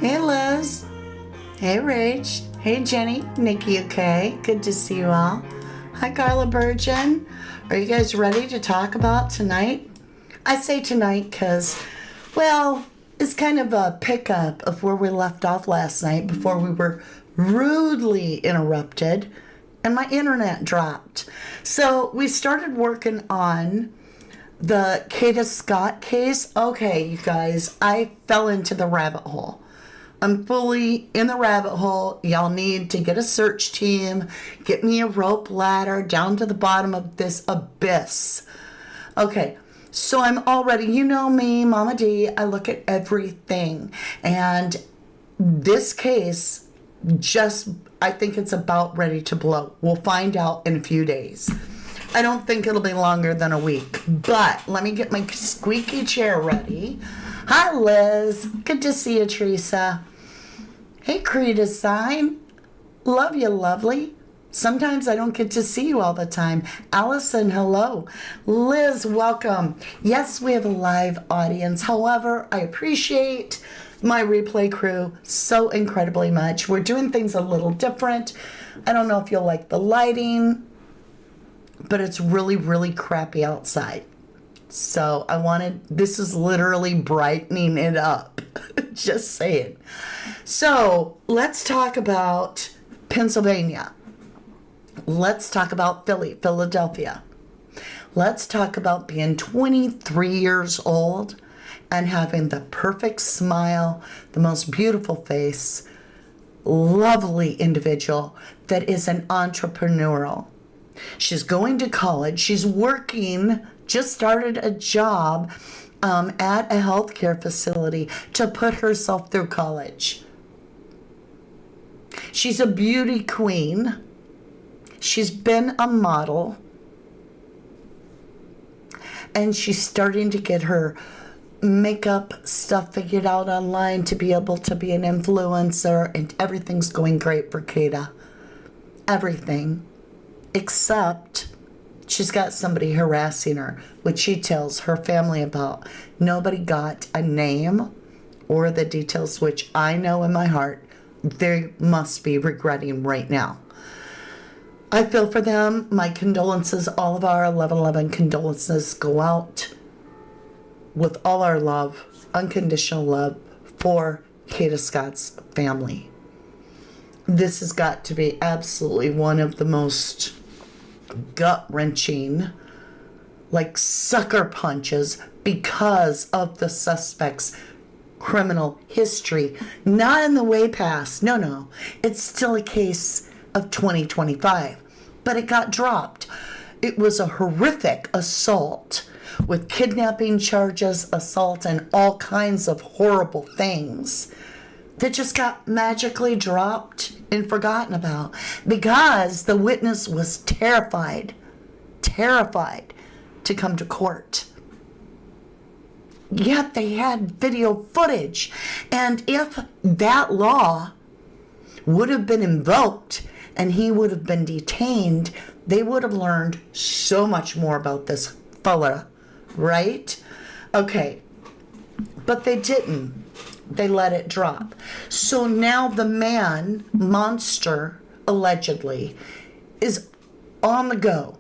Hey Liz. Hey Rach. Hey Jenny. Nikki, okay? Good to see you all. Hi Carla Burgeon. Are you guys ready to talk about tonight? I say tonight because, well, it's kind of a pickup of where we left off last night before we were rudely interrupted and my internet dropped. So we started working on the Kada Scott case. Okay, you guys, I fell into the rabbit hole. I'm fully in the rabbit hole. Y'all need to get a search team, get me a rope ladder down to the bottom of this abyss. Okay, so I'm already, you know me, Mama D, I look at everything. And this case, I think it's about ready to blow. We'll find out in a few days. I don't think it'll be longer than a week, but let me get my squeaky chair ready. Hi, Liz. Good to see you, Teresa. Hey, Creta Sign. Love you, lovely. Sometimes I don't get to see you all the time. Allison, hello. Liz, welcome. Yes, we have a live audience. However, I appreciate my replay crew so incredibly much. We're doing things a little different. I don't know if you'll like the lighting, but it's really, really crappy outside. So this is literally brightening it up. Just saying. So let's talk about Pennsylvania. Let's talk about Philadelphia. Let's talk about being 23 years old and having the perfect smile, the most beautiful face, lovely individual that is an entrepreneurial. She's going to college. She's working, just started a job at a healthcare facility to put herself through college. She's a beauty queen. She's been a model. And she's starting to get her makeup stuff figured out online to be able to be an influencer, and everything's going great for Kada. Everything. Except she's got somebody harassing her, which she tells her family about. Nobody got a name or the details, which I know in my heart they must be regretting right now. I feel for them. My condolences, all of our 1111 condolences go out with all our love, unconditional love for Kada Scott's family. This has got to be absolutely one of the most gut-wrenching, like sucker punches, because of the suspect's criminal history. Not in the way past. No. It's still a case of 2025. But it got dropped. It was a horrific assault with kidnapping charges, assault, and all kinds of horrible things that just got magically dropped and forgotten about because the witness was terrified to come to court. Yet they had video footage. And if that law would have been invoked and he would have been detained, they would have learned so much more about this fella, right? Okay, but they didn't. They let it drop. So now the man, monster, allegedly, is on the go,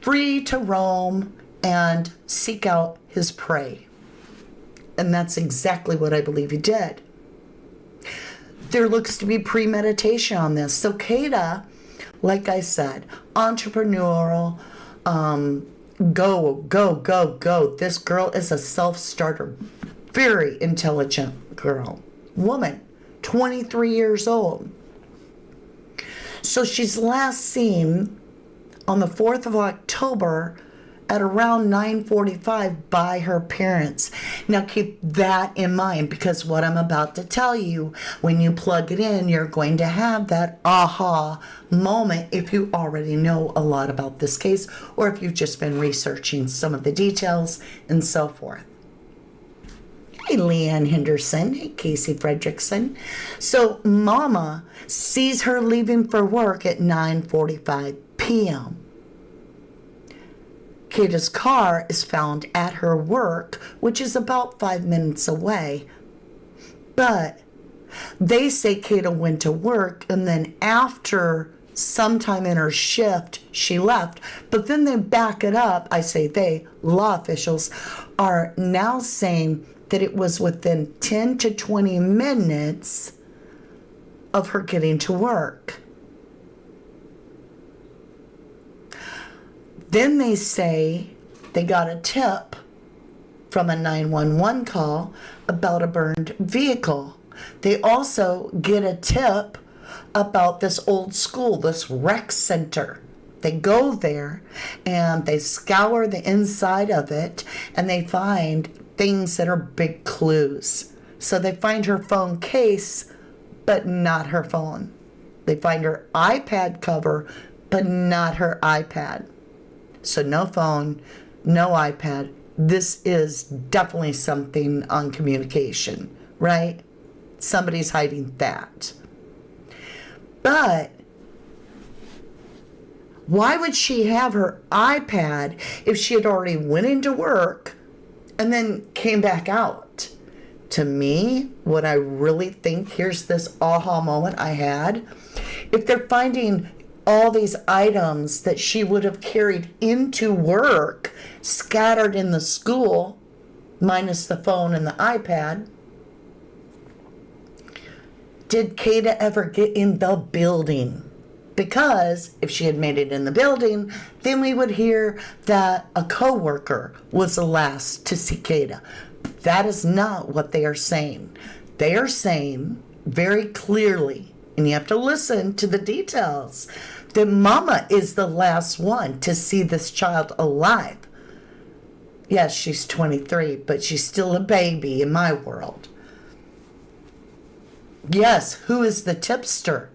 free to roam and seek out his prey. And that's exactly what I believe he did. There looks to be premeditation on this. So Kada, like I said, entrepreneurial, go. This girl is a self-starter. Very intelligent woman, 23 years old. So she's last seen on the 4th of October at around 9:45 by her parents. Now keep that in mind, because what I'm about to tell you, when you plug it in, you're going to have that aha moment if you already know a lot about this case or if you've just been researching some of the details and so forth. Hey, Leanne Henderson. Hey, Casey Fredrickson. So Mama sees her leaving for work at 9:45 p.m. Kada's car is found at her work, which is about 5 minutes away. But they say Kada went to work, and then after sometime in her shift, she left. But then they back it up. I say they, law officials, are now saying that it was within 10 to 20 minutes of her getting to work. Then they say they got a tip from a 911 call about a burned vehicle. They also get a tip about this old school, this rec center. They go there and they scour the inside of it, and they find things that are big clues. So they find her phone case, but not her phone. They find her iPad cover, but not her iPad. So no phone, no iPad. This is definitely something on communication, right? Somebody's hiding that. But why would she have her iPad if she had already went into work and then came back out? To me, what I really think, here's this aha moment I had. If they're finding all these items that she would have carried into work scattered in the school, minus the phone and the iPad, did Kada ever get in the building? Because if she had made it in the building, then we would hear that a coworker was the last to see Kada. That is not what they are saying. They are saying very clearly, and you have to listen to the details, that Mama is the last one to see this child alive. Yes, she's 23, but she's still a baby in my world. Yes, who is the tipster?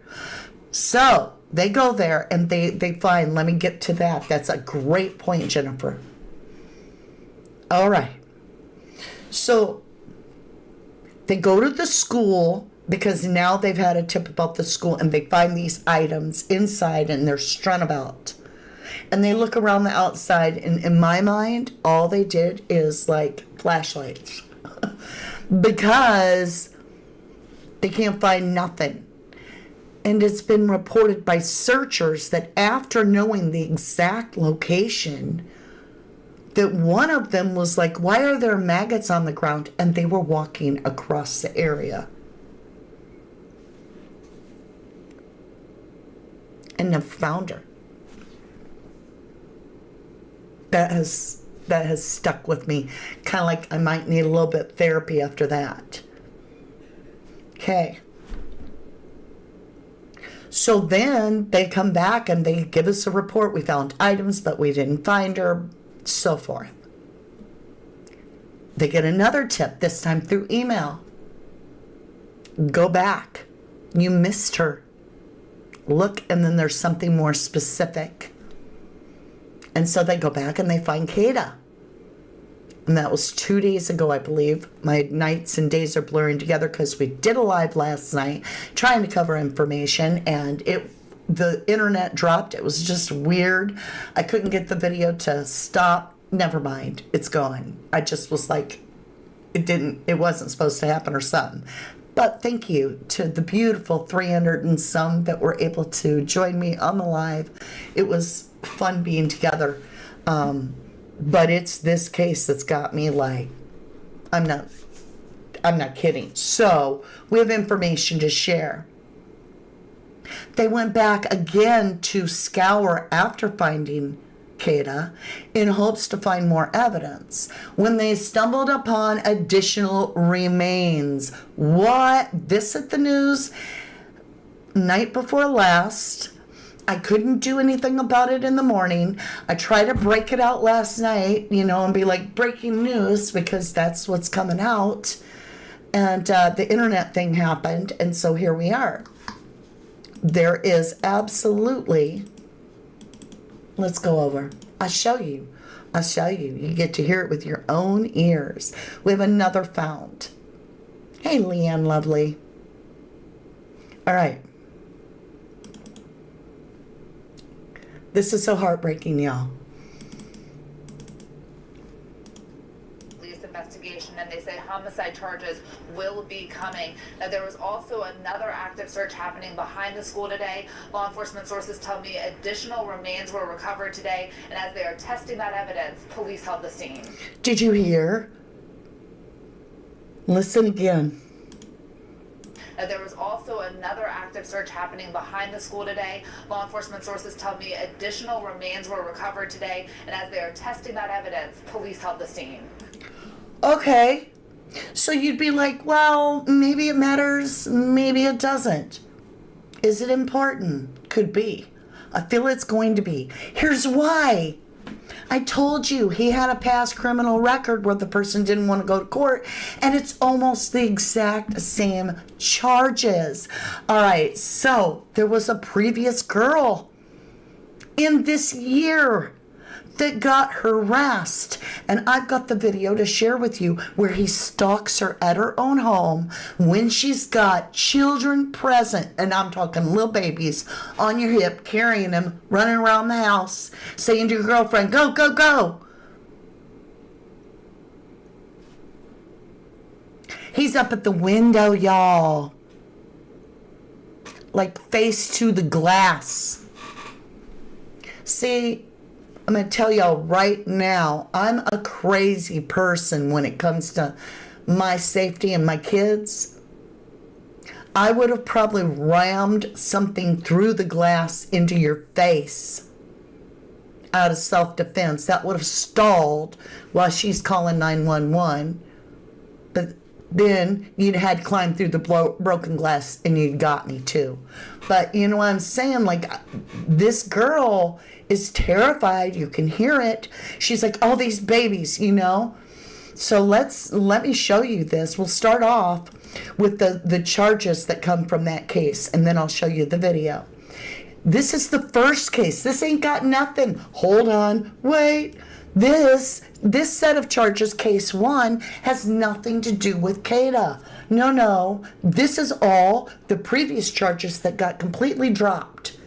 So they go there and they find, let me get to that. That's a great point, Jennifer. All right. So they go to the school because now they've had a tip about the school, and they find these items inside and they're strung about. And they look around the outside, and in my mind, all they did is like flashlights because they can't find nothing. And it's been reported by searchers that after knowing the exact location, that one of them was like, why are there maggots on the ground? And they were walking across the area. And have found her. That has stuck with me. Kind of like I might need a little bit of therapy after that. Okay. So then they come back and they give us a report. We found items, but we didn't find her, so forth. They get another tip, this time through email. Go back. You missed her. Look, and then there's something more specific. And so they go back and they find Kada. And that was 2 days ago, I believe. My nights and days are blurring together because we did a live last night trying to cover information, and the internet dropped. It was just weird. I couldn't get the video to stop. Never mind. It's gone. I just was like, it wasn't supposed to happen or something. But thank you to the beautiful 300 and some that were able to join me on the live. It was fun being together. But it's this case that's got me like, I'm not kidding. So we have information to share. They went back again to scour after finding Kada in hopes to find more evidence when they stumbled upon additional remains. What? This at the news night before last. I couldn't do anything about it in the morning. I tried to break it out last night, and be like breaking news because that's what's coming out. And the internet thing happened, and so here we are. There is absolutely, let's go over. I'll show you. You get to hear it with your own ears. We have another found. Hey, Leanne, lovely. All right. This is so heartbreaking, y'all. investigation, and they say homicide charges will be coming. Now, there was also another active search happening behind the school today. Law enforcement sources tell me additional remains were recovered today, and as they are testing that evidence, police held the scene. Did you hear? Listen again. There was also another active search happening behind the school today. Law enforcement sources tell me additional remains were recovered today, and as they are testing that evidence, police held the scene. Okay, so you'd be like, well, maybe it matters, maybe it doesn't. Is it important? Could be. I feel it's going to be. Here's why. I told you he had a past criminal record where the person didn't want to go to court, and it's almost the exact same charges. All right, so there was a previous girl in this year that got harassed, and I've got the video to share with you where he stalks her at her own home when she's got children present, and I'm talking little babies on your hip, carrying them, running around the house, saying to your girlfriend, go, go, go. He's up at the window, y'all, like face to the glass. See, I'm going to tell y'all right now, I'm a crazy person when it comes to my safety and my kids. I would have probably rammed something through the glass into your face out of self-defense. That would have stalled while she's calling 911. But then you'd had to climb through the broken glass and you'd got me too. But you know what I'm saying? Like, this girl is terrified. You can hear it. She's like, all these babies, you know? So let me show you this. We'll start off with the charges that come from that case, and then I'll show you the video. This is the first case. This ain't got nothing. Hold on. Wait. This set of charges, case 1, has nothing to do with Kada. No. This is all the previous charges that got completely dropped.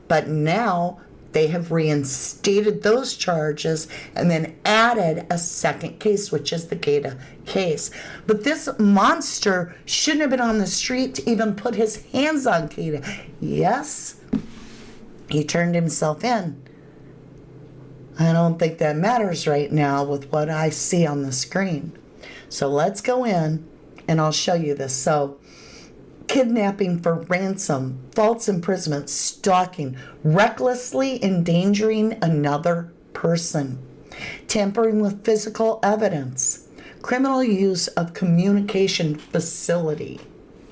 But now they have reinstated those charges and then added a second case, which is the Kada case. But this monster shouldn't have been on the street to even put his hands on Kada. Yes, he turned himself in. I don't think that matters right now with what I see on the screen. So let's go in and I'll show you this. So, kidnapping for ransom, false imprisonment, stalking, recklessly endangering another person, tampering with physical evidence, criminal use of communication facility.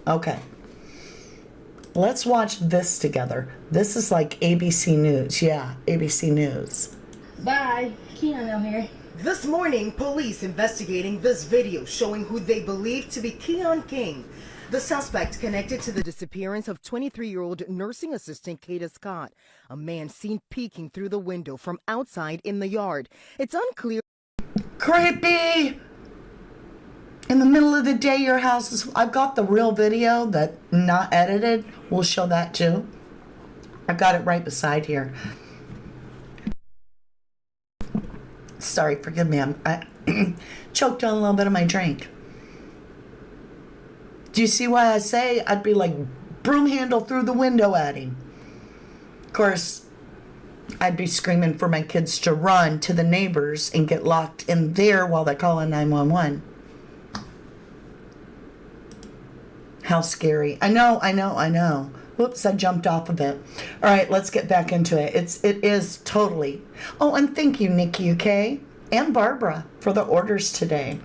Okay. Let's watch this together. This is like ABC News. Yeah, ABC News. Bye. Keanu here. This morning, police investigating this video showing who they believe to be Keon King, the suspect connected to the disappearance of 23-year-old nursing assistant Kada Scott, a man seen peeking through the window from outside in the yard. It's unclear. Creepy! In the middle of the day, your house is... I've got the real video that not edited. We'll show that too. I've got it right beside here. Sorry, forgive me. I choked on a little bit of my drink. Do you see why I say I'd be like broom handle through the window at him? Of course, I'd be screaming for my kids to run to the neighbors and get locked in there while they're calling 911. How scary. I know. Whoops, I jumped off of it. All right, let's get back into it. It is totally. Oh, and thank you, Nikki, okay? And Barbara for the orders today.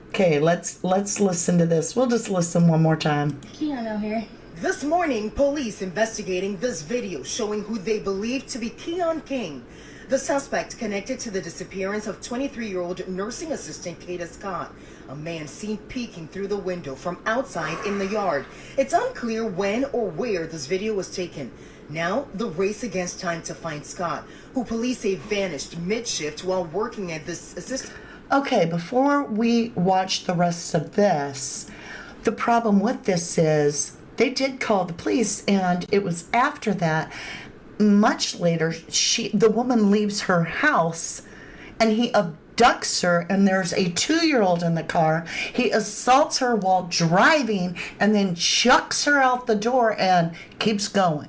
Okay, let's listen to this. We'll just listen one more time. Keanu here. This morning, police investigating this video showing who they believe to be Keon King, the suspect connected to the disappearance of 23-year-old nursing assistant Kada Scott, a man seen peeking through the window from outside in the yard. It's unclear when or where this video was taken. Now, the race against time to find Scott, who police say vanished mid-shift while working at this assistant. Okay, before we watch the rest of this, the problem with this is they did call the police, and it was after that, much later, the woman leaves her house and he abducts her, and there's a 2-year-old in the car. He assaults her while driving and then chucks her out the door and keeps going.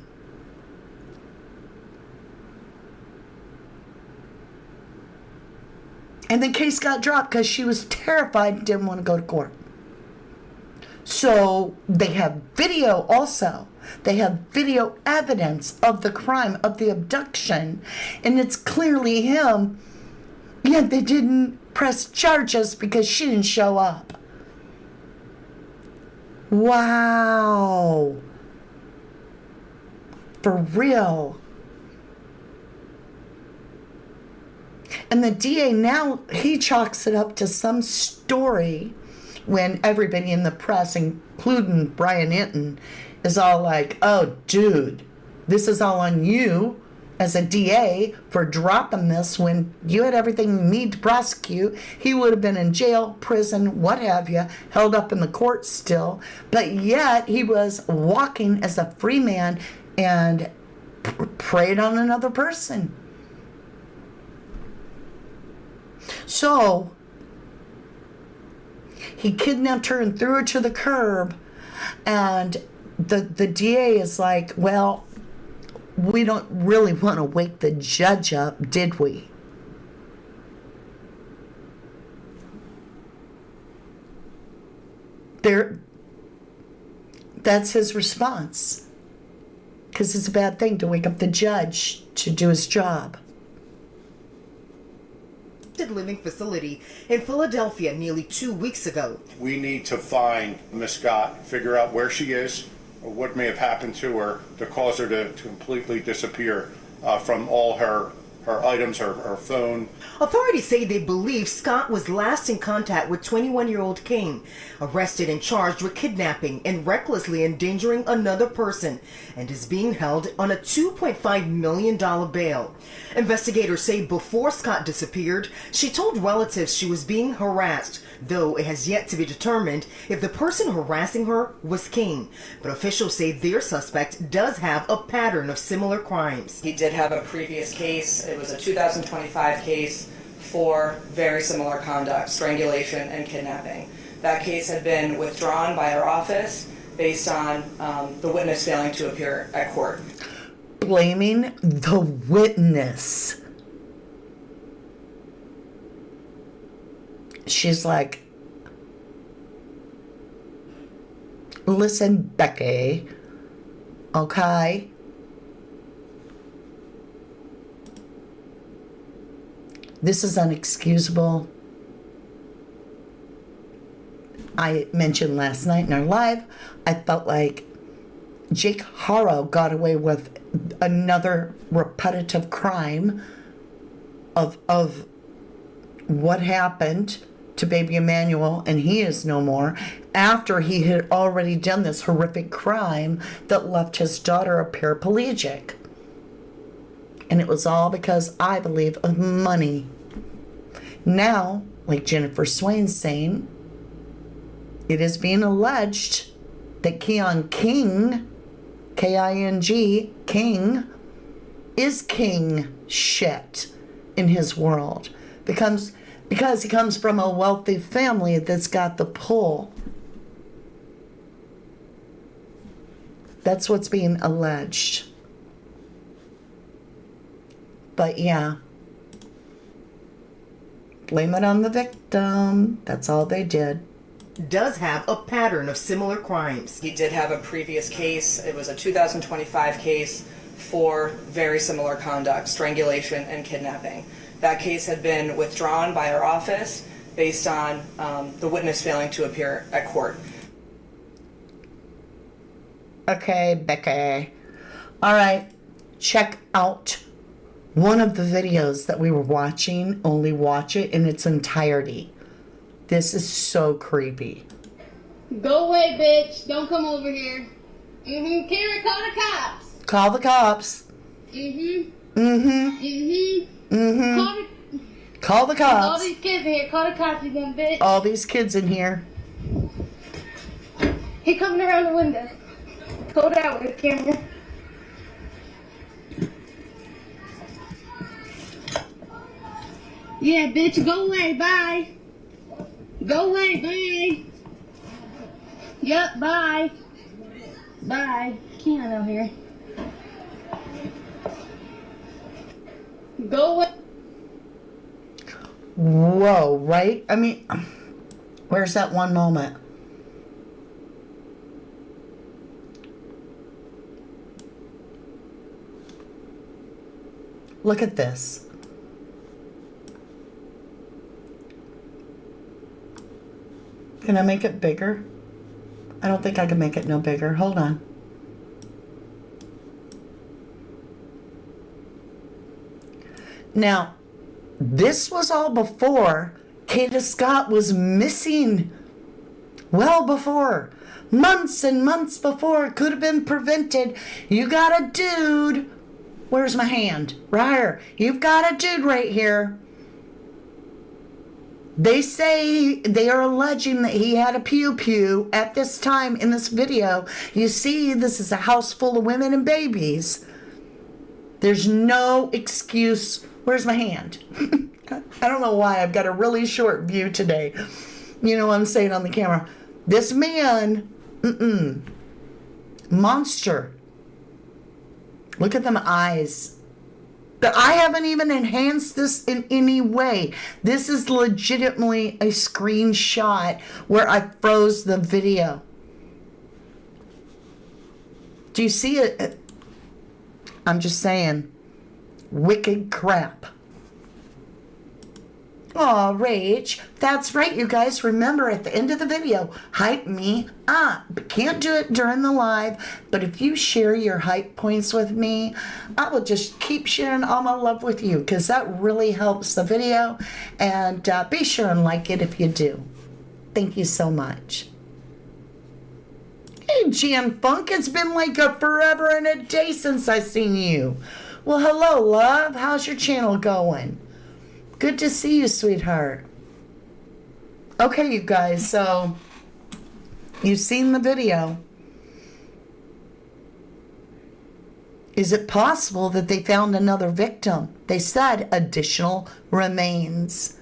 And the case got dropped because she was terrified and didn't want to go to court. So they have video also. They have video evidence of the crime, of the abduction. And it's clearly him. Yet they didn't press charges because she didn't show up. Wow. For real. And the DA now, he chalks it up to some story when everybody in the press, including Brian Hinton, is all like, oh, dude, this is all on you as a DA for dropping this when you had everything you need to prosecute. He would have been in jail, prison, what have you, held up in the court still. But yet he was walking as a free man and preyed on another person. So he kidnapped her and threw her to the curb, and the DA is like, well, we don't really want to wake the judge up, did we? That's his response, because it's a bad thing to wake up the judge to do his job. Living facility in Philadelphia nearly 2 weeks ago. We need to find Miss Scott, figure out where she is, or what may have happened to her to cause her to completely disappear from all her items, her phone. Authorities say they believe Scott was last in contact with 21-year-old King, arrested and charged with kidnapping and recklessly endangering another person, and is being held on a $2.5 million bail. Investigators say before Scott disappeared, she told relatives she was being harassed, though it has yet to be determined if the person harassing her was King. But officials say their suspect does have a pattern of similar crimes. He did have a previous case. It was a 2025 case for very similar conduct, strangulation and kidnapping. That case had been withdrawn by our office based on the witness failing to appear at court. Blaming the witness. She's like, listen, Becky, okay? This is unexcusable. I mentioned last night in our live, I felt like Jake Harrow got away with another repetitive crime of what happened to baby Emmanuel, and he is no more, after he had already done this horrific crime that left his daughter a paraplegic. And it was all because, I believe, of money. Now, like Jennifer Swain's saying, it is being alleged that Keon King, K-I-N-G, King, is king shit in his world. Because he comes from a wealthy family that's got the pull. That's what's being alleged. But yeah, blame it on the victim. That's all they did. Does have a pattern of similar crimes. He did have a previous case. It was a 2025 case for very similar conduct, strangulation and kidnapping. That case had been withdrawn by our office based on the witness failing to appear at court. Okay, Becky. All right, check out one of the videos that we were watching. Only watch it in its entirety. This is so creepy. Go away, bitch. Don't come over here. Karen, call the cops. Call the cops. Call the cops. All these kids in here. Call the cops, you dumb bitch. All these kids in here. He coming around the window. Go that way, camera. Yeah, bitch, go away, bye. Go away, bye. Yep, bye. Bye. Can't out here. Go away. Whoa, right? I mean, where's that one moment? Look at this. Can I make it bigger? I don't think I can make it no bigger. Hold on. Now, this was all before Kada Scott was missing. Well before. Months and months before. It could have been prevented. You got a dude. Where's my hand? Right here. You've got a dude right here. They say they are alleging that he had a pew-pew at this time in this video. You see, this is a house full of women and babies. There's no excuse. Where's my hand? I don't know why. I've got a really short view today. You know what I'm saying on the camera. This man, monster. Look at them eyes. But I haven't even enhanced this in any way. This is legitimately a screenshot where I froze the video. Do you see it? I'm just saying. Wicked crap. Aw, Rach. That's right, you guys. Remember, at the end of the video, hype me up. Can't do it during the live, but if you share your hype points with me, I will just keep sharing all my love with you, because that really helps the video. And be sure and like it if you do. Thank you so much. Hey, Jan Funk. It's been like a forever and a day since I seen you. Well, hello, love. How's your channel going? Good to see you, sweetheart. Okay, you guys, so you've seen the video. Is it possible that they found another victim? They said additional remains.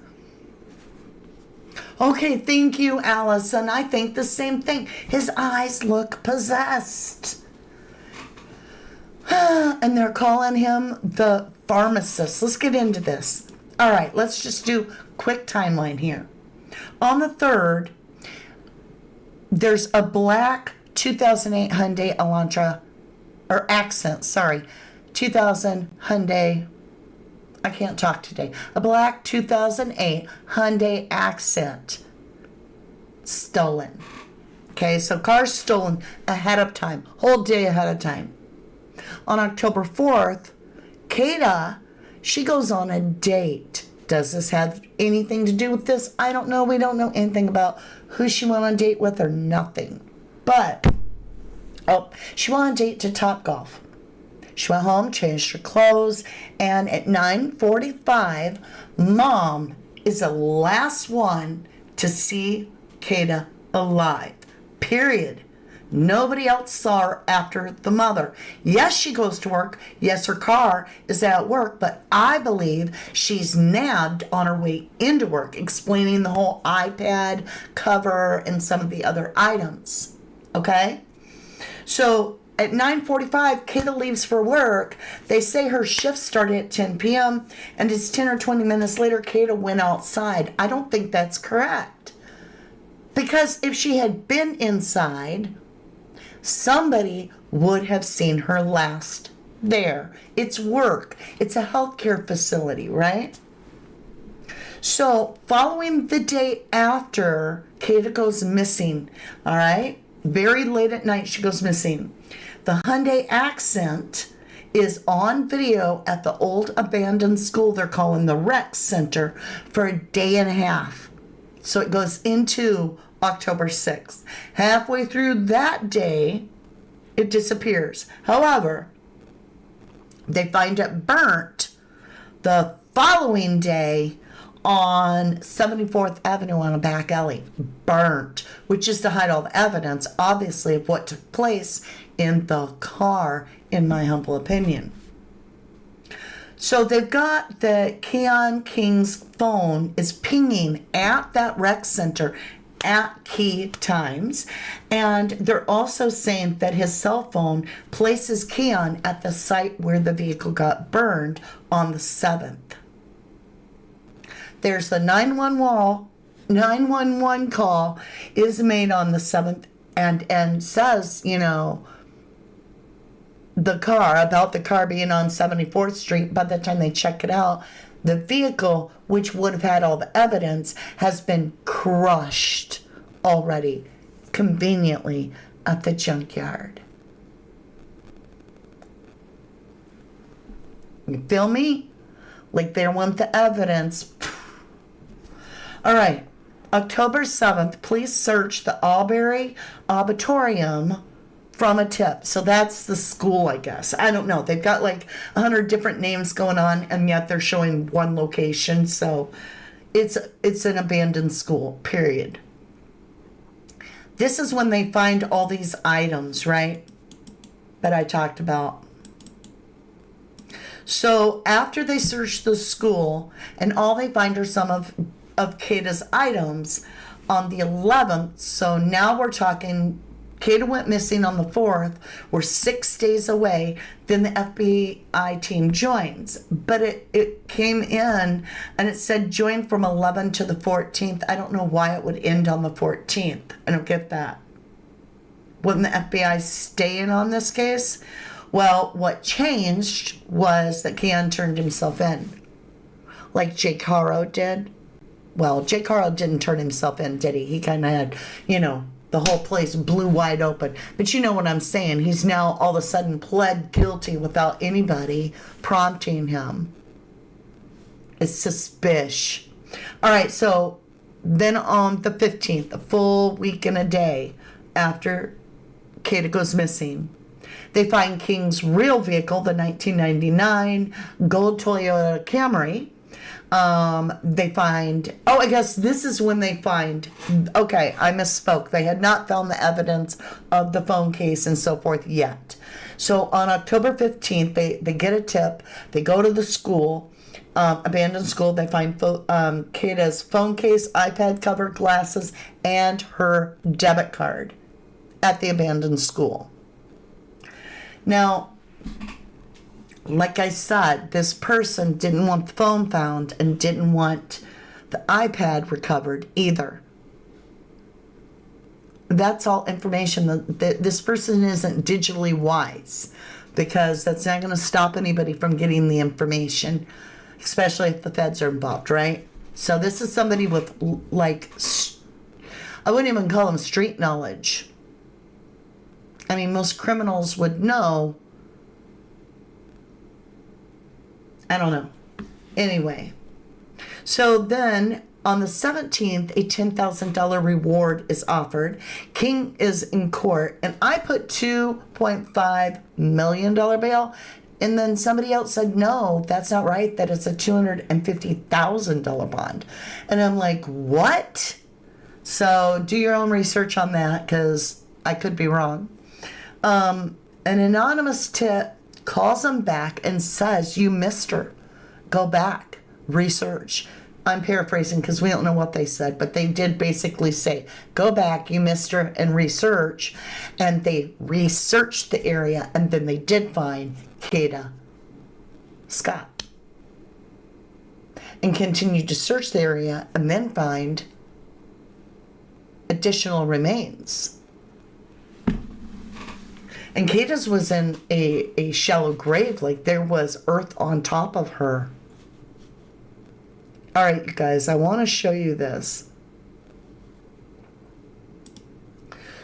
Okay, thank you, Allison. I think the same thing. His eyes look possessed. And they're calling him the pharmacist. Let's get into this. All right, let's just do quick timeline here. On the 3rd, there's a black 2008 Hyundai Elantra, or Accent, sorry, 2000 Hyundai, I can't talk today. A black 2008 Hyundai Accent stolen. Okay, so car's stolen ahead of time, whole day ahead of time. On October 4th, Kada, she goes on a date. Does this have anything to do with this? I don't know. We don't know anything about who she went on a date with or nothing. But, she went on a date to Topgolf. She went home, changed her clothes, and at 9:45, Mom is the last one to see Kada alive. Period. Nobody else saw her after the mother. Yes, she goes to work. Yes, her car is at work, but I believe she's nabbed on her way into work, explaining the whole iPad cover and some of the other items. Okay? So at 9:45, Kada leaves for work. They say her shift started at 10 p.m. and it's 10 or 20 minutes later, Kada went outside. I don't think that's correct. Because if she had been inside, somebody would have seen her last there. It's work. It's a healthcare facility, right? So following the day after, Kada goes missing, all right? Very late at night, she goes missing. The Hyundai Accent is on video at the old abandoned school they're calling the rec center for a day and a half. So it goes into October 6th. Halfway through that day, it disappears. However, they find it burnt the following day on 74th Avenue on a back alley. Burnt, which is to hide all the evidence, obviously, of what took place in the car, in my humble opinion. So they've got the Keon King's phone is pinging at that rec center at key times. And they're also saying that his cell phone places Keon at the site where the vehicle got burned on the 7th. There's the 911 call is made on the 7th and says, you know, about the car being on 74th Street. By the time they check it out, the vehicle, which would have had all the evidence, has been crushed already, conveniently, at the junkyard. You feel me? Like they want the evidence. All right. October 7th, police searched the Albury Auditorium from a tip. So that's the school, I guess. I don't know. They've got like 100 different names going on, and yet they're showing one location. So it's an abandoned school, period. This is when they find all these items, right, that I talked about. So after they search the school, and all they find are some of Kada's items on the 11th. So now we're talking, Kada went missing on the 4th. We're 6 days away. Then the FBI team joins. But it came in and it said join from 11 to the 14th. I don't know why it would end on the 14th. I don't get that. Wouldn't the FBI stay in on this case? Well, what changed was that Keon turned himself in, like Jake Harrow did. Well, Jake Harrow didn't turn himself in, did he? He kind of had, you know, the whole place blew wide open. But you know what I'm saying. He's now all of a sudden pled guilty without anybody prompting him. It's suspicious. All right, so then on the 15th, a full week and a day after Kada goes missing, they find King's real vehicle, the 1999 gold Toyota Camry. They find, I guess this is when they find, okay, I misspoke. They had not found the evidence of the phone case and so forth yet. So on October 15th, they get a tip. They go to the school, abandoned school. They find Kada's phone case, iPad cover, glasses, and her debit card at the abandoned school. Now, like I said, this person didn't want the phone found and didn't want the iPad recovered either. That's all information. That this person isn't digitally wise, because that's not going to stop anybody from getting the information, especially if the feds are involved, right? So this is somebody with, like, I wouldn't even call them street knowledge. I mean, most criminals would know. I don't know. Anyway, so then on the 17th, a $10,000 reward is offered. King is in court, and I put $2.5 million bail, and then somebody else said, no, that's not right, that it's a $250,000 bond. And I'm like, what? So do your own research on that, because I could be wrong. An anonymous tip calls him back and says, you missed her. Go back, research. I'm paraphrasing because we don't know what they said, but they did basically say, go back, you missed her, and research. And they researched the area, and then they did find Kada Scott. And continued to search the area, and then find additional remains. And Kada's was in a shallow grave, like there was earth on top of her. All right, you guys, I want to show you this.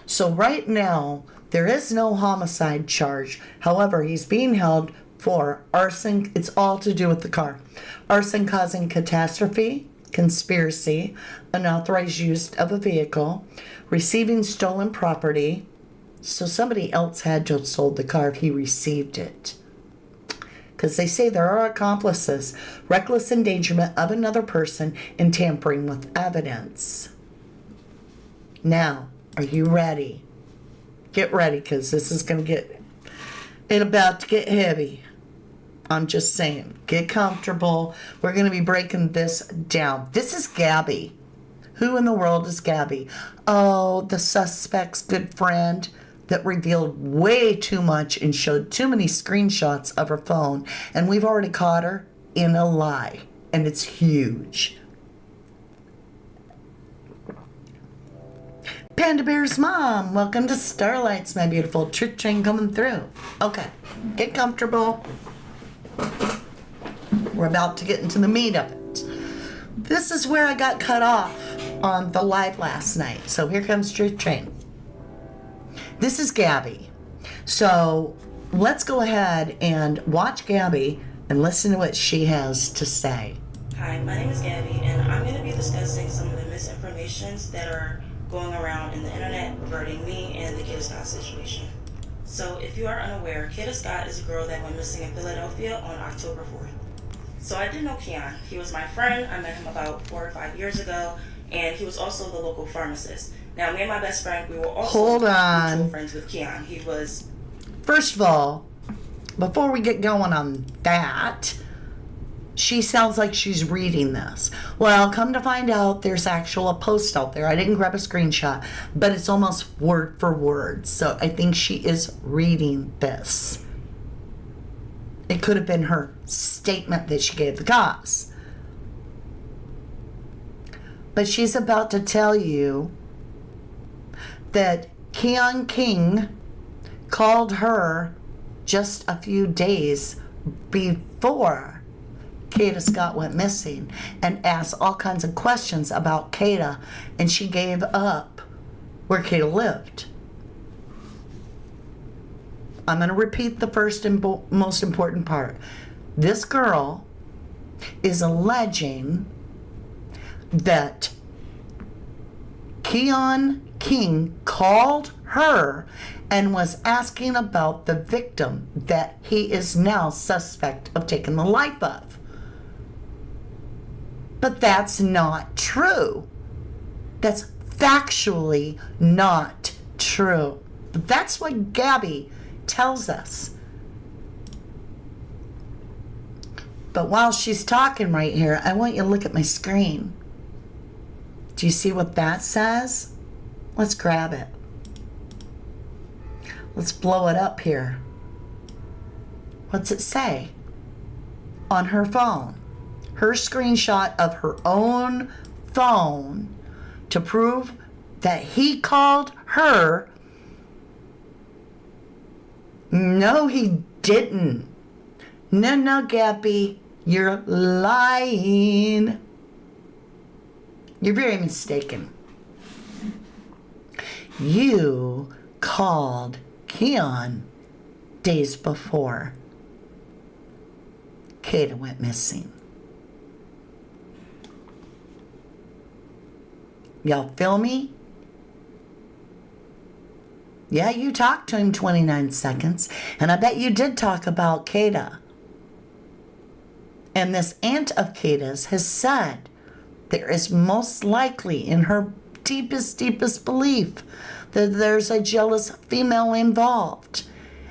So right now, there is no homicide charge. However, he's being held for arson. It's all to do with the car. Arson causing catastrophe, conspiracy, unauthorized use of a vehicle, receiving stolen property. So somebody else had to have sold the car if he received it. Because they say there are accomplices, reckless endangerment of another person, and tampering with evidence. Now, are you ready? Get ready, because this is going to get, it's about to get heavy. I'm just saying, get comfortable. We're going to be breaking this down. This is Gabby. Who in the world is Gabby? Oh, the suspect's good friend that revealed way too much and showed too many screenshots of her phone. And we've already caught her in a lie. And it's huge. Panda Bear's mom, welcome to Starlight's, my beautiful truth train coming through. Okay, get comfortable. We're about to get into the meat of it. This is where I got cut off on the live last night. So here comes Truth Train. This is Gabby. So let's go ahead and watch Gabby and listen to what she has to say. Hi, my name is Gabby, and I'm going to be discussing some of the misinformations that are going around in the internet regarding me and the Kada Scott situation. So if you are unaware, Kada Scott is a girl that went missing in Philadelphia on October 4th. So I did know Keon. He was my friend. I met him about 4 or 5 years ago, and he was also the local pharmacist. Now, me and my best friend, we were also mutual friends with Keon. He was... First of all, before we get going on that, she sounds like she's reading this. Well, come to find out, there's actual a post out there. I didn't grab a screenshot, but it's almost word for word. So I think she is reading this. It could have been her statement that she gave the cops. But she's about to tell you that Keon King called her just a few days before Kada Scott went missing and asked all kinds of questions about Kada, and she gave up where Kada lived. I'm going to repeat the first and most important part. This girl is alleging that Keon King called her and was asking about the victim that he is now suspect of taking the life of. But that's not true. That's factually not true. But that's what Gabby tells us. But while she's talking right here, I want you to look at my screen. Do you see what that says? Let's grab it. Let's blow it up here. What's it say? On her phone. Her screenshot of her own phone to prove that he called her. No, he didn't. No, Gabby, you're lying. You're very mistaken. You called Keon days before Kada went missing. Y'all feel me? Yeah, you talked to him 29 seconds, and I bet you did talk about Kada. And this aunt of Kada's has said there is most likely in her deepest belief that there's a jealous female involved.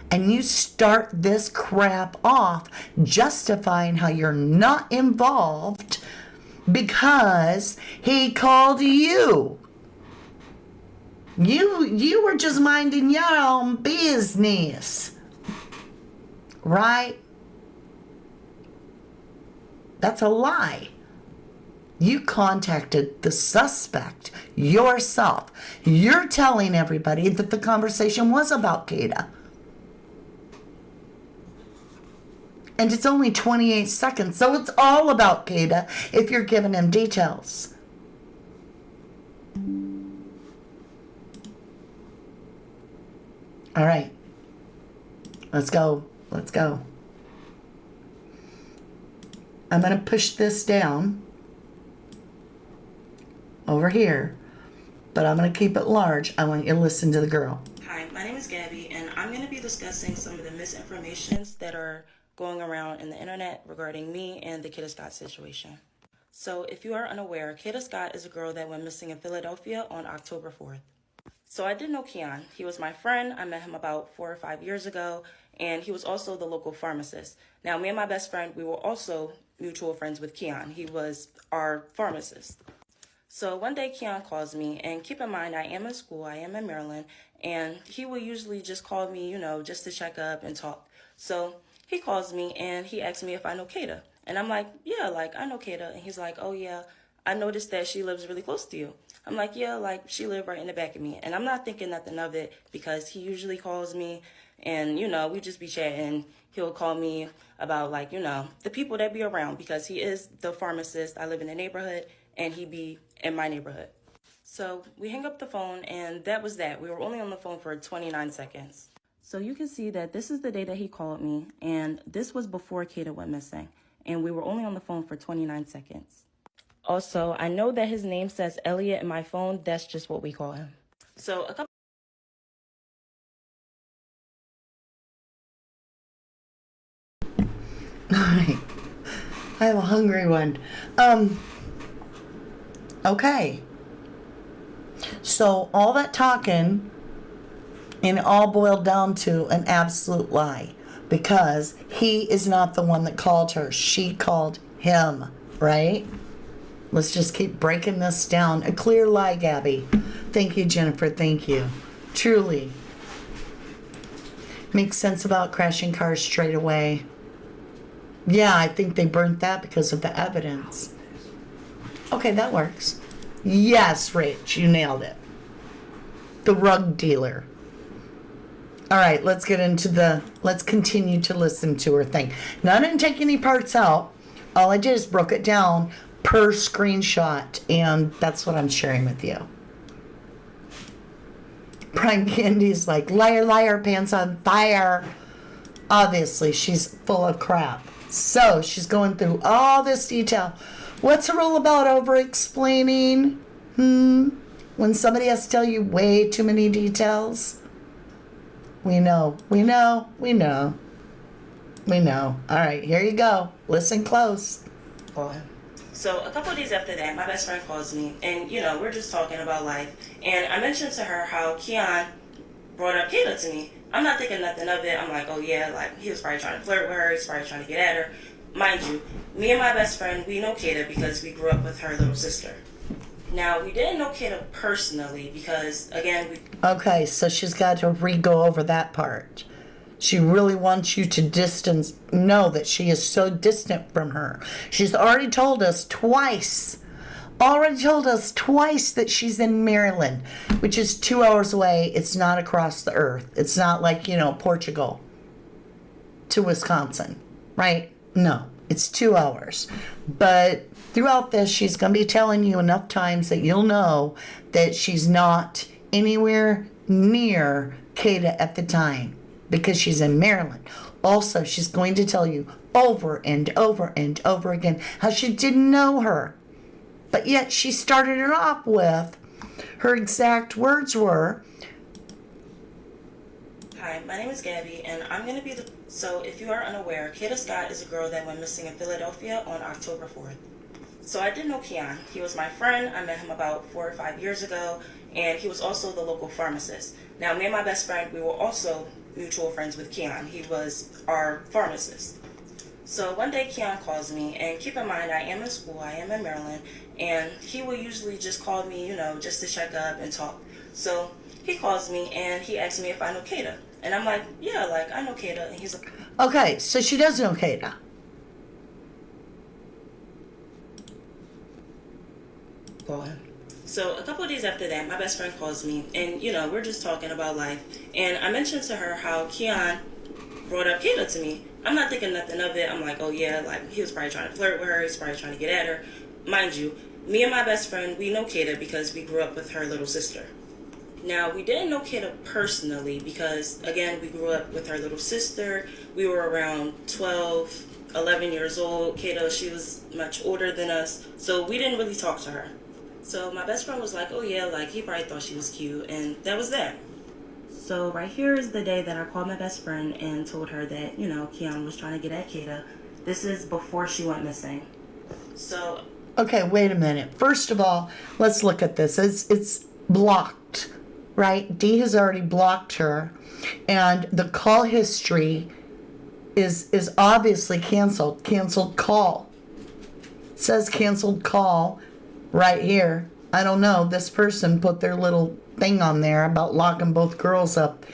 And you start this crap off justifying how you're not involved because he called you. You were just minding your own business. Right? That's a lie. You contacted the suspect yourself. You're telling everybody that the conversation was about Kada. And it's only 28 seconds, so it's all about Kada if you're giving him details. All right. Let's go. I'm going to push this down over here, but I'm going to keep it large. I want you to listen to the girl. Hi, my name is Gabby, and I'm going to be discussing some of the misinformations that are going around in the internet regarding me and the Kada Scott situation. So if you are unaware, Kada Scott is a girl that went missing in Philadelphia on October 4th. So I did know Keon. He was my friend. I met him about 4 or 5 years ago, and he was also the local pharmacist. Now, me and my best friend, we were also mutual friends with Keon. He was our pharmacist. So one day Keon calls me, and keep in mind, I am in school, I am in Maryland, and he will usually just call me, just to check up and talk. So he calls me and he asks me if I know Kada. And I'm like, yeah, I know Kada. And he's like, oh yeah, I noticed that she lives really close to you. I'm like, yeah, she lived right in the back of me. And I'm not thinking nothing of it because he usually calls me and, we just be chatting. He'll call me about the people that be around because he is the pharmacist. I live in the neighborhood and he be in my neighborhood. So we hang up the phone and that was that. We were only on the phone for 29 seconds. So you can see that this is the day that he called me, and this was before Kada went missing, and we were only on the phone for 29 seconds. Also, I know that his name says Elliot in my phone. That's just what we call him. So a couple. I have a hungry one. Okay. So all that talking, and it all boiled down to an absolute lie, because he is not the one that called her. She called him, right? Let's just keep breaking this down. A clear lie, Gabby. Thank you, Jennifer. Thank you. Truly. Makes sense about crashing cars straight away. Yeah, I think they burnt that because of the evidence. Okay, that works. Yes, Rich, you nailed it. The rug dealer. All right, let's continue to listen to her thing. Now, I didn't take any parts out. All I did is broke it down per screenshot, and that's what I'm sharing with you. Prime Candy's like, liar, liar, pants on fire. Obviously, she's full of crap. So, she's going through all this detail. What's her all about over-explaining? When somebody has to tell you way too many details? We know. All right, here you go. Listen close. So a couple of days after that, my best friend calls me, and we're just talking about life. And I mentioned to her how Keon brought up Kada to me. I'm not thinking nothing of it. I'm like, oh yeah, he was probably trying to flirt with her. He's probably trying to get at her. Mind you, me and my best friend, we know Kada because we grew up with her little sister. Now, we didn't know Kada personally because, again, Okay, so she's got to re-go over that part. She really wants you to know that she is so distant from her. She's already told us twice that she's in Maryland, which is 2 hours away. It's not across the earth. It's not like, Portugal to Wisconsin, right? No, it's 2 hours. But throughout this, she's going to be telling you enough times that you'll know that she's not anywhere near Kada at the time because she's in Maryland. Also, she's going to tell you over and over and over again how she didn't know her. But yet she started it off with, her exact words were, Hi, my name is Gabby, and I'm going to be So, if you are unaware, Kada Scott is a girl that went missing in Philadelphia on October 4th. So, I did know Keon. He was my friend. I met him about 4 or 5 years ago, and he was also the local pharmacist. Now, me and my best friend, we were also mutual friends with Keon. He was our pharmacist. So, one day Keon calls me, and keep in mind, I am in school. I am in Maryland, and he will usually just call me, just to check up and talk. So, he calls me, and he asks me if I know Kada. And I'm like, yeah, I know Kada. And he's like, okay, so she does know Kada. Go ahead. So a couple of days after that, my best friend calls me, and we're just talking about life. And I mentioned to her how Keon brought up Kada to me. I'm not thinking nothing of it. I'm like, oh yeah, he was probably trying to flirt with her. He's probably trying to get at her. Mind you, me and my best friend, we know Kada because we grew up with her little sister. Now, we didn't know Kada personally because, again, we grew up with her little sister. We were around 12, 11 years old. Kada, she was much older than us, so we didn't really talk to her. So my best friend was like, oh yeah, he probably thought she was cute, and that was that. So right here is the day that I called my best friend and told her that, Keon was trying to get at Kada. This is before she went missing. So... Okay, wait a minute. First of all, let's look at this. It's blocked. right? D has already blocked her, and the call history is obviously canceled. Canceled call. It says canceled call right here. I don't know. This person put their little thing on there about locking both girls up.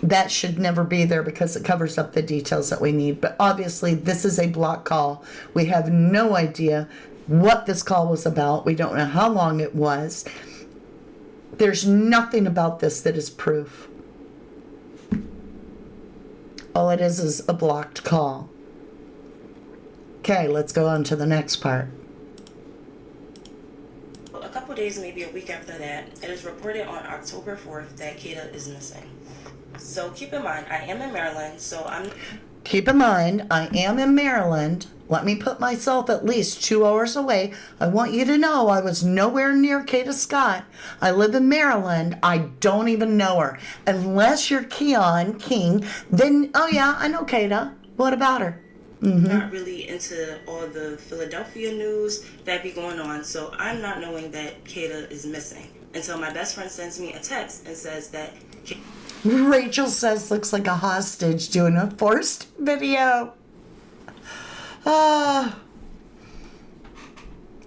That should never be there because it covers up the details that we need. But obviously, this is a block call. We have no idea what this call was about. We don't know how long it was. There's nothing about this that is proof. All it is a blocked call. Okay, let's go on to the next part. A couple days, maybe a week after that, it is reported on October 4th that Kada is missing. So keep in mind, I am in Maryland, so Keep in mind, I am in Maryland. Let me put myself at least 2 hours away. I want you to know I was nowhere near Kada Scott. I live in Maryland. I don't even know her. Unless you're Keon King, then, oh yeah, I know Kada. What about her? not really into all the Philadelphia news that be going on, so I'm not knowing that Kada is missing until my best friend sends me a text and says that Rachel says looks like a hostage doing a forced video.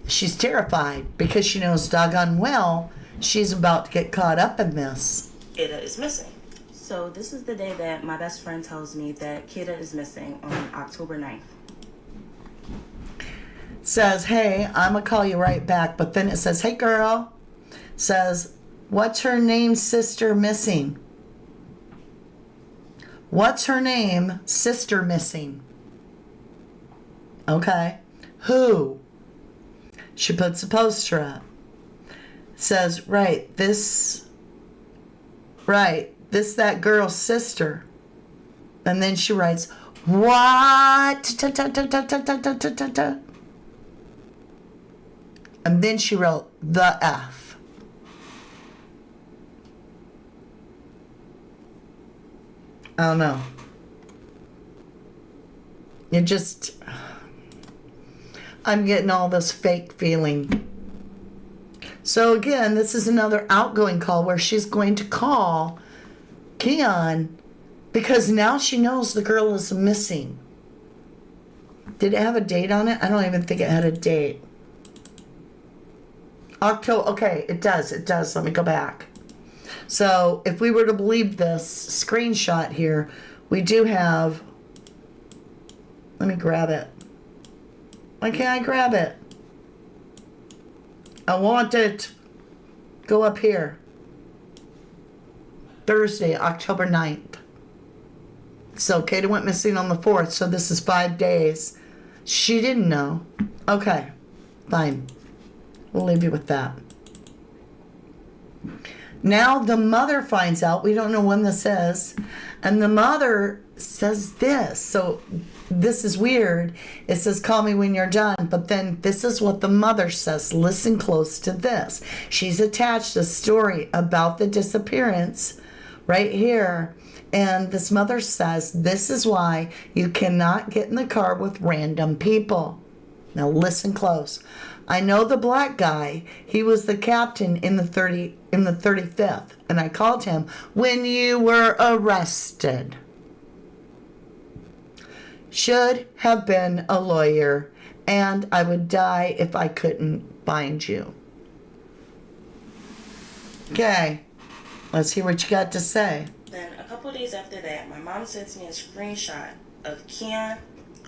She's terrified because she knows doggone well she's about to get caught up in this. Kada is missing. So this is the day that my best friend tells me that Kada is missing on October 9th. Says, hey, I'm going to call you right back. But then it says, hey, girl. Says, what's her name, sister missing? What's her name, sister missing? Okay. Who? She puts a poster up. Says, this, that girl's sister. And then she writes, what? And then she wrote the F. I don't know. It just, I'm getting all this fake feeling. So again, this is another outgoing call where she's going to call Keon because now she knows the girl is missing. Did it have a date on it? I don't even think it had a date. October, okay, it does. Let me go back. So if we were to believe this screenshot here, we do have, let me grab it. Why can't I grab it? I want it. Go up here. Thursday, October 9th. So Kada went missing on the 4th, so this is 5 days. She didn't know. Okay, fine. We'll leave you with that. Now the mother finds out. We don't know when this is. And the mother says this. So this is weird. It says, call me when you're done. But then this is what the mother says. Listen close to this. She's attached a story about the disappearance right here. And this mother says, this is why you cannot get in the car with random people. Now listen close. I know the black guy. He was the captain in the 35th. And I called him when you were arrested. Should have been a lawyer. And I would die if I couldn't find you. Okay. Let's hear what you got to say. Then a couple days after that, my mom sends me a screenshot of Keon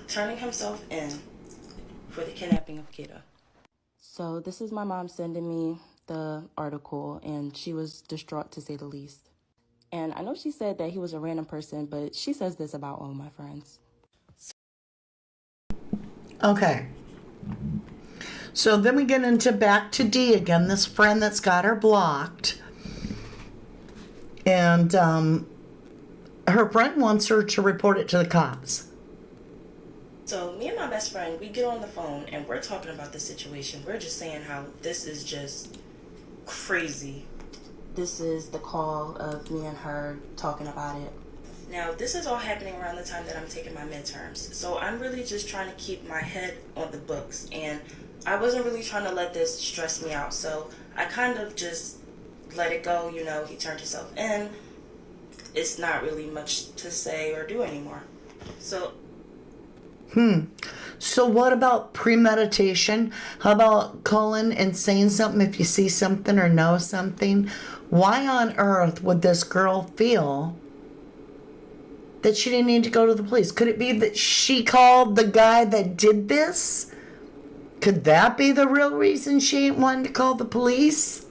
turning himself in for the kidnapping of Kada. So this is my mom sending me the article, and she was distraught to say the least. And I know she said that he was a random person, but she says this about all my friends. Okay. So then we get into back to D again, this friend that's got her blocked. And her friend wants her to report it to the cops. So me and my best friend, we get on the phone and we're talking about the situation. We're just saying how this is just crazy. This is the call of me and her talking about it. Now, this is all happening around the time that I'm taking my midterms. So I'm really just trying to keep my head on the books. And I wasn't really trying to let this stress me out. So I kind of just let it go. You know, he turned himself in. It's not really much to say or do anymore. So. So what about premeditation? How about calling and saying something if you see something or know something? Why on earth would this girl feel that she didn't need to go to the police? Could it be that she called the guy that did this? Could that be the real reason she ain't wanting to call the police?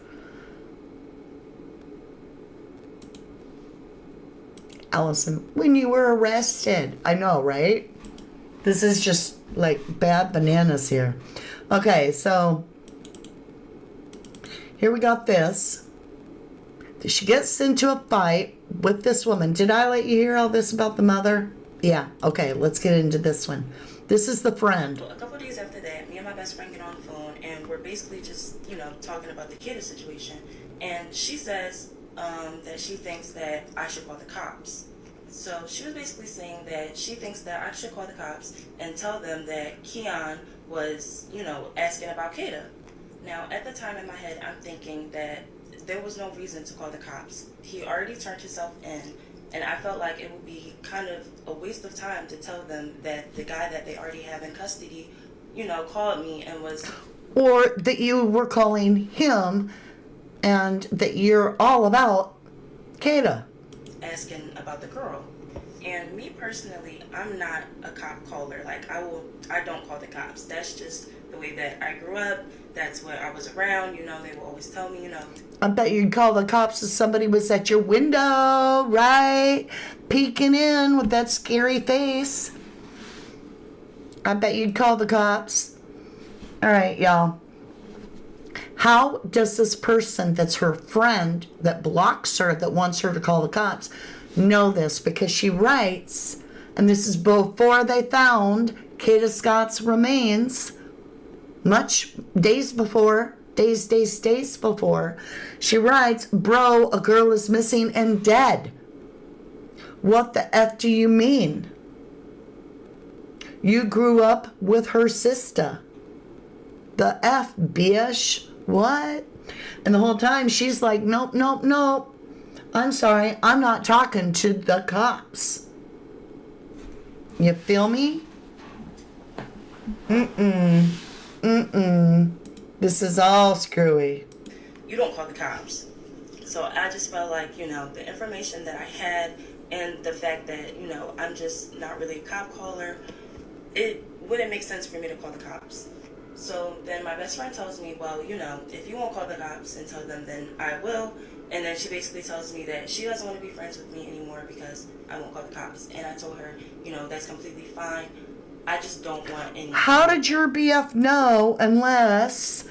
Allison, when you were arrested. I know, right? This is just like bad bananas here. Okay, so here we got this. She gets into a fight with this woman. Did I let you hear all this about the mother? Yeah, okay, let's get into this one. This is the friend. A couple of days after that, me and my best friend get on the phone, and we're basically just, you know, talking about the kid situation. And she says that she thinks that I should call the cops. So she was basically saying that she thinks that I should call the cops and tell them that Keon was, you know, asking about Kada. Now, at the time in my head, I'm thinking that there was no reason to call the cops. He already turned himself in, and I felt like it would be kind of a waste of time to tell them that the guy that they already have in custody, you know, called me and was... Or that you were calling him and that you're all about Kada. Asking about the girl. And me personally, I'm not a cop caller. Like, I don't call the cops. That's just the way that I grew up. That's what I was around. You know, they will always tell me, you know. I bet you'd call the cops if somebody was at your window, right? Peeking in with that scary face. I bet you'd call the cops. All right, y'all. How does this person that's her friend, that blocks her, that wants her to call the cops, know this? Because she writes, and this is before they found Kada Scott's remains, days before, she writes, bro, a girl is missing and dead. What the F do you mean? You grew up with her sister. The F, bitch. What? And the whole time she's like, nope. I'm sorry, I'm not talking to the cops. You feel me? This is all screwy. You don't call the cops. So I just felt like, you know, the information that I had and the fact that, you know, I'm just not really a cop caller, it wouldn't make sense for me to call the cops. So then my best friend tells me, well, you know, if you won't call the cops and tell them, then I will. And then she basically tells me that she doesn't want to be friends with me anymore because I won't call the cops. And I told her, you know, that's completely fine. I just don't want any... How did your BF know unless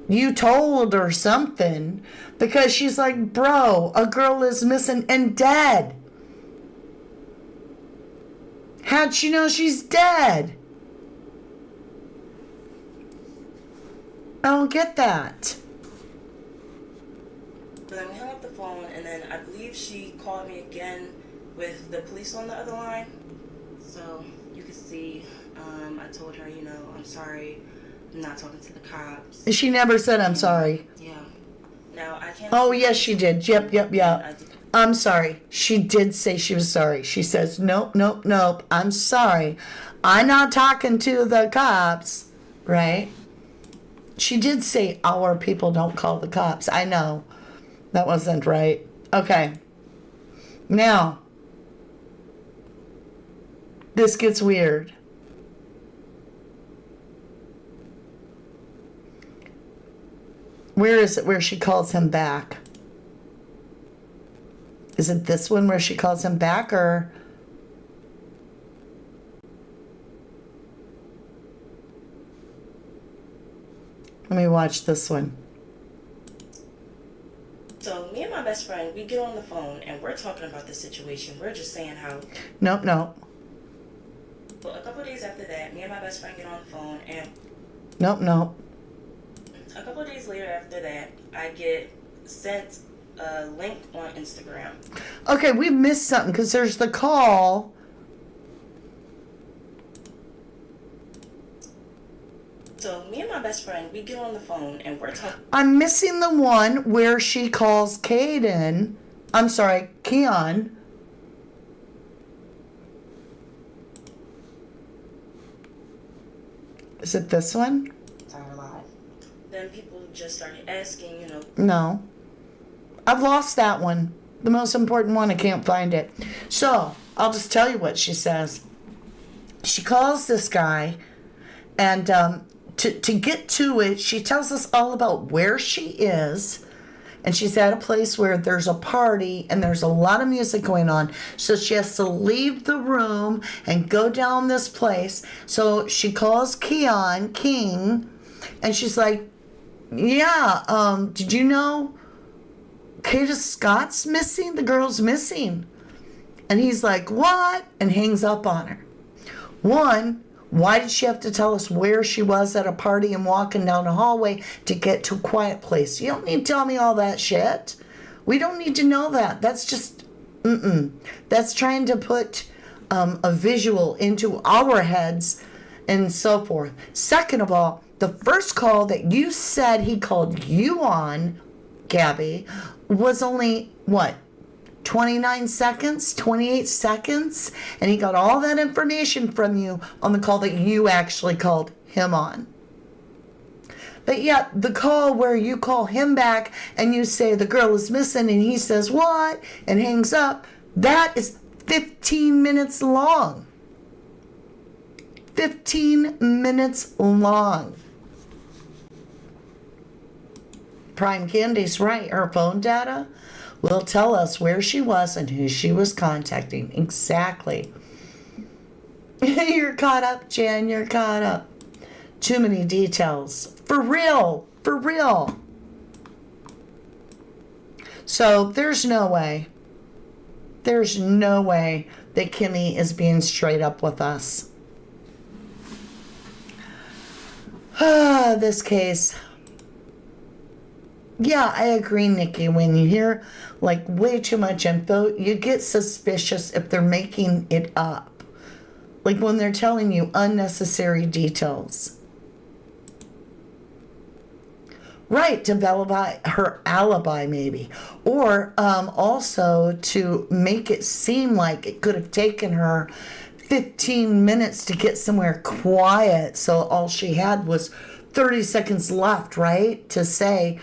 you told her something? Because she's like, bro, a girl is missing and dead. How'd she know she's dead? I don't get that. But then we hung up the phone, and then I believe she called me again with the police on the other line. So you can see, I told her, you know, I'm sorry, I'm not talking to the cops. She never said, I'm sorry. Yeah. Now, I can't... Oh, yes, she did. Yep. I'm sorry. She did say she was sorry. She says, nope. I'm sorry. I'm not talking to the cops. Right? She did say our people don't call the cops. I know. That wasn't right. Okay. Now, this gets weird. Where is it where she calls him back? Is it this one where she calls him back, or... Let me watch this one. So me and my best friend, we get on the phone and we're talking about the situation. We're just saying how... Nope. Well, a couple of days after that, me and my best friend get on the phone and... Nope. A couple of days later after that, I get sent a link on Instagram. Okay, we missed something because there's the call. So me and my best friend, we get on the phone and we're talking. I'm missing the one where she calls Keon. Is it this one? Then people just started asking, you know. No. I've lost that one. The most important one, I can't find it. So, I'll just tell you what she says. She calls this guy, and to get to it, she tells us all about where she is, and she's at a place where there's a party, and there's a lot of music going on, so she has to leave the room and go down this place. So she calls Keon King, and she's like, yeah, did you know Kada Scott's missing? The girl's missing. And he's like, what? And hangs up on her. One, why did she have to tell us where she was at a party and walking down a hallway to get to a quiet place? You don't need to tell me all that shit. We don't need to know that. That's just, That's trying to put a visual into our heads and so forth. Second of all, the first call that you said he called you on, Gabby, was only, 29 seconds, 28 seconds, and he got all that information from you on the call that you actually called him on. But yet, the call where you call him back and you say the girl is missing and he says, what? And hangs up, that is 15 minutes long. 15 minutes long. Prime Candy's right. Her phone data will tell us where she was and who she was contacting. Exactly. You're caught up, Jan. You're caught up. Too many details. For real. For real. So there's no way. There's no way that Kimmy is being straight up with us. This case. Yeah, I agree, Nikki. When you hear like way too much info, you get suspicious if they're making it up. Like when they're telling you unnecessary details. Right, to verify her alibi maybe. Or also to make it seem like it could have taken her 15 minutes to get somewhere quiet. So all she had was 30 seconds left, right? To say,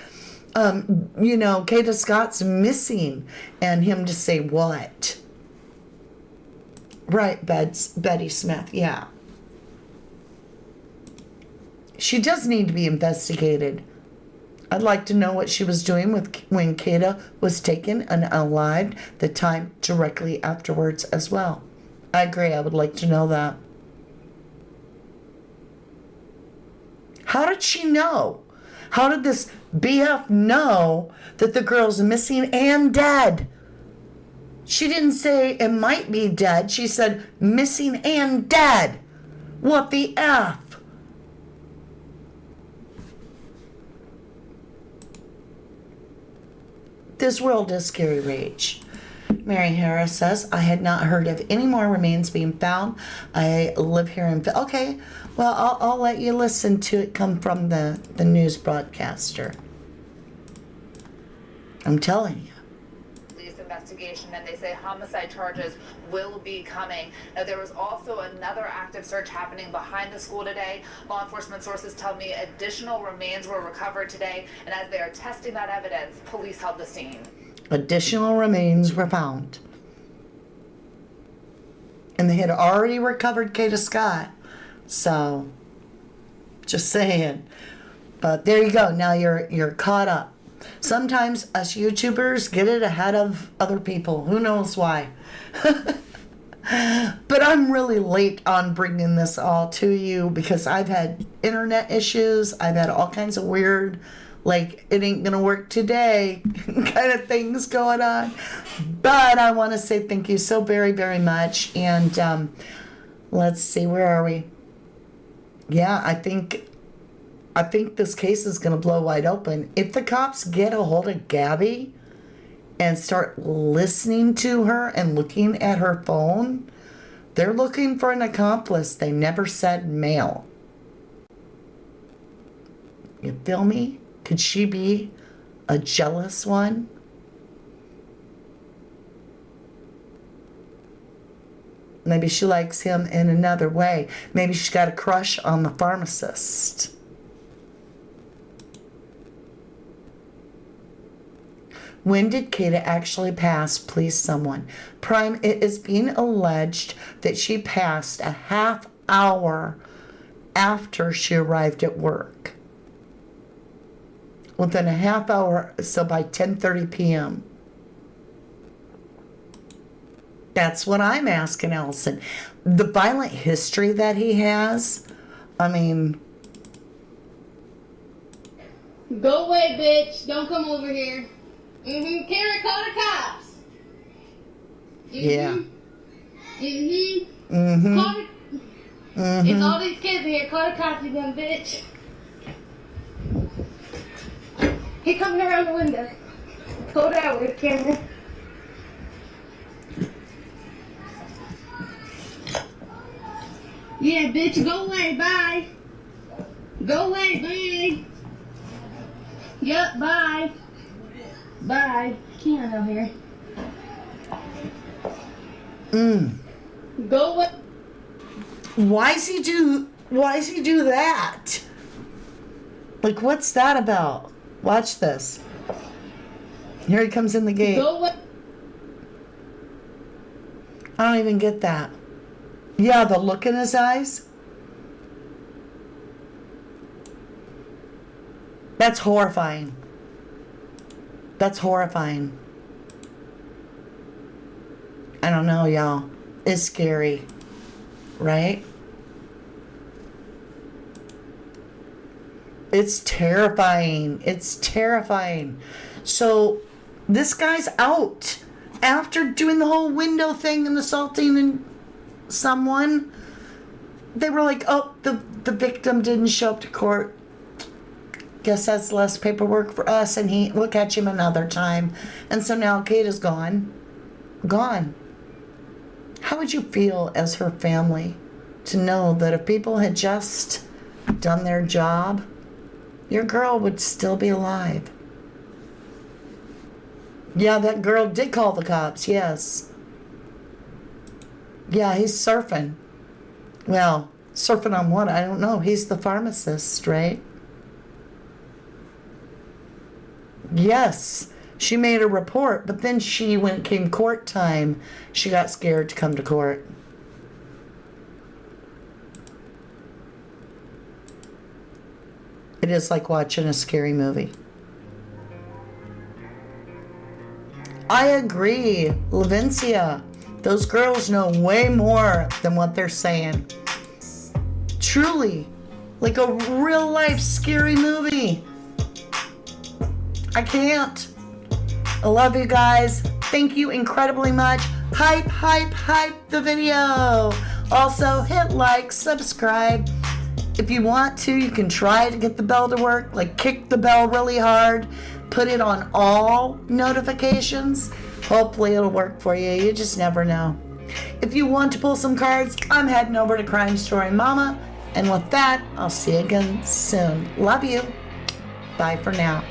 Kada Scott's missing. And him to say what? Right, Betty Smith, yeah. She does need to be investigated. I'd like to know what she was doing when Kada was taken and alive, the time directly afterwards as well. I agree, I would like to know that. How did she know? How did this BF know that the girl's missing and dead? She didn't say it might be dead. She said missing and dead. What the F? This world is scary, Rach. Mary Harris says, I had not heard of any more remains being found. I live here in... Okay, well, I'll let you listen to it come from the news broadcaster. I'm telling you. Police investigation, and they say homicide charges will be coming. Now, there was also another active search happening behind the school today. Law enforcement sources tell me additional remains were recovered today, and as they are testing that evidence, police held the scene. Additional remains were found. And they had already recovered Kada Scott. So, just saying. But there you go. Now you're caught up. Sometimes us YouTubers get it ahead of other people. Who knows why? But I'm really late on bringing this all to you because I've had internet issues. I've had all kinds of weird, like, it ain't gonna work today kind of things going on. But I want to say thank you so very, very much. And let's see, where are we? Yeah, I think this case is going to blow wide open. If the cops get a hold of Gabby and start listening to her and looking at her phone, they're looking for an accomplice. They never said male. You feel me? Could she be a jealous one? Maybe she likes him in another way. Maybe she's got a crush on the pharmacist. When did Kada actually pass? Please, someone. Prime, it is being alleged that she passed a half hour after she arrived at work. Within a half hour, so by 10:30 p.m. That's what I'm asking Ellison. The violent history that he has, I mean... Go away, bitch. Don't come over here. Karen, call the cops. Yeah. Call the... It's all these kids in here. Call the cops, you dumb bitch. He coming around the window. Go that way, Cameron. Yeah, bitch, go away, bye. Go away, bye. Yup, bye. Bye. Keanu here. Go away. Why does he do that? Like, what's that about? Watch this. Here he comes in the gate. Go away. I don't even get that. Yeah, the look in his eyes. That's horrifying. That's horrifying. I don't know, y'all. It's scary. Right? It's terrifying. It's terrifying. So, this guy's out. After doing the whole window thing and assaulting someone, they were like, oh, the victim didn't show up to court. Guess that's less paperwork for us, and we'll catch him another time. And so now Kada's gone. Gone. How would you feel as her family to know that if people had just done their job, your girl would still be alive? Yeah, that girl did call the cops, yes. Yeah, he's surfing. Well, surfing on what? I don't know. He's the pharmacist, right? Yes, she made a report, but then when it came court time, she got scared to come to court. It is like watching a scary movie. I agree, Lavencia. Those girls know way more than what they're saying. Truly, like a real life scary movie. I can't. I love you guys. Thank you incredibly much. Hype, hype, hype the video. Also, hit like, subscribe. If you want to, you can try to get the bell to work. Like, kick the bell really hard. Put it on all notifications. Hopefully it'll work for you. You just never know. If you want to pull some cards, I'm heading over to Crime Story Mama. And with that, I'll see you again soon. Love you. Bye for now.